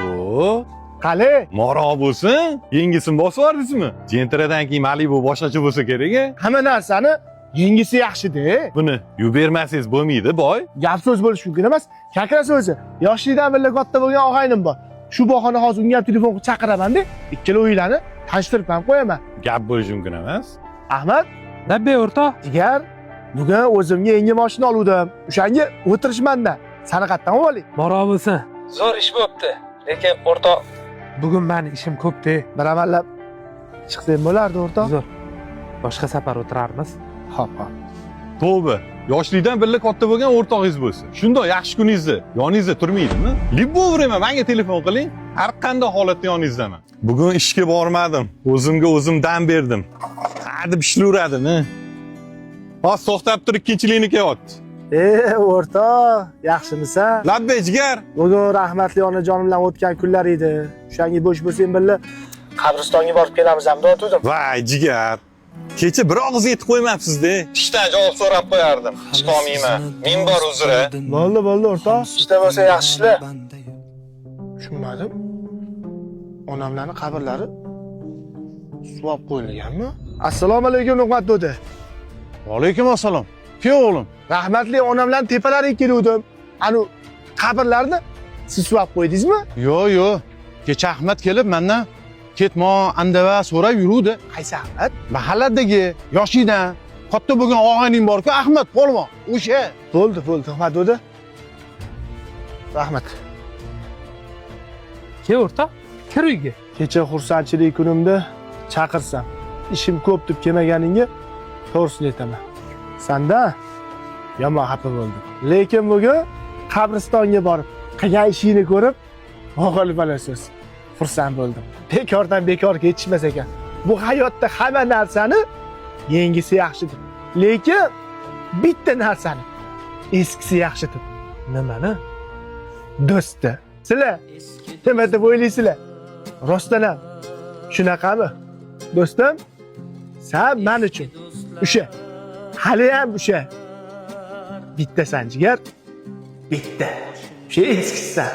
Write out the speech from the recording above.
O, Qani? moro bo'lsin. Yengisini bosib yubordingizmi? Gentradan keyin Malibu boshqacha bo'lsa kerak-a? Hamma narsani yengisi yaxshi-da. Buni yuvib bermasangiz bo'lmaydi, boy. Gap so'z bo'lishi mumkin emas. Kakra so'zi. Yoshlikdan beri katta bo'lgan og'aynim bor. Shu bahona hozir unga ham telefon qilib chaqiraman-da, ikkala o'yinlarni tanishtirib ham qo'yaman. Gap bo'lishi mumkin emas. Ahmad, Labbe o'rtoq. jigar, bugun o'zimga yangi mashina oldim. O'shanga o'tirishmanda. Sani qayerdan oling? Moro bo'lsin. Zo'r ish bo'pti. Lekin o'rtoq, bugun meni ishim ko'p-da. Bir amallab chiqsam bo'lardi, o'rtoq. Zo'r. Boshqa safar o'tirarmiz. Xo'p, xo'p. Tavba, yoshlikdan birga katta bo'lgan o'rtog'ingiz bo'lsin. Shundoq yaxshi kuningizda yoningizda turmaydimi? Libovreman menga telefon qiling. Har qanday holatda yoningizdaman. Bugun ishga bormadim. O'zimga o'zim dam berdim. Hadi ishlayveradimi? Hozir to'xtab tur, ikkinchilikni kelyapti. O'rtoq, yaxshimisan? Labbe jigar. Bugun rahmatli onajonim bilan o'tgan kunlar edi. O'shanga bo'sh bo'lsang birga qabristonga borib kelamiz ham deb. Voy jigar. Kecha bir og'iz yetib qo'ymabsiz-da. Ishdan javob so'rab qo'yardim. Chiqolmayman. Men bor uzri. Bo'ldi, o'rtoq. Ishda bo'lsa yaxshi ishla. Tushunmadim. Onamlarning qabrlari suvab qo'yilganmi? Assalomu alaykum, Nuqmat do'da. Alaykum assalom. Kim o'g'lim? Rahmatli onamlarning tepalariga keluvdim. Anu qabrlarni siz suvab qo'ydingizmi? Yo'q. Kecha Ahmad kelib mendan ketmo, andava so'rab yuruvdi. Qaysi Ahmad? Mahalladagi yoshingdan katta bo'lgan og'ayning bor-ku, Ahmad polvon. O'sha. Bo'ldi, Nuqmat do'da. Rahmat. Ke o'rtoq, kir uyga. Kecha xursandchilik kunimda chaqirsam, ishim ko'p deb kelmaganingga to'g'risini aytaman. Sanda yomon xafa bo'ldim. Lekin bugun qabristonga borib, qilgan ishingni ko'rib, g'olibalasiz. Xursand bo'ldim. Bekordan bekorga yetishmas ekan. Bu hayotda hamma narsani yengisi yaxshidir. Lekin bitta narsani eskisi yaxshidir. Nimani? Do'stni. Sizlar nima deb o'ylaysizlar? Rostdan ham shunaqami? Do'stim, sen men uchun o'sha hali ham o'sha bittasan jigar. Bitta. O'sha eskisisan.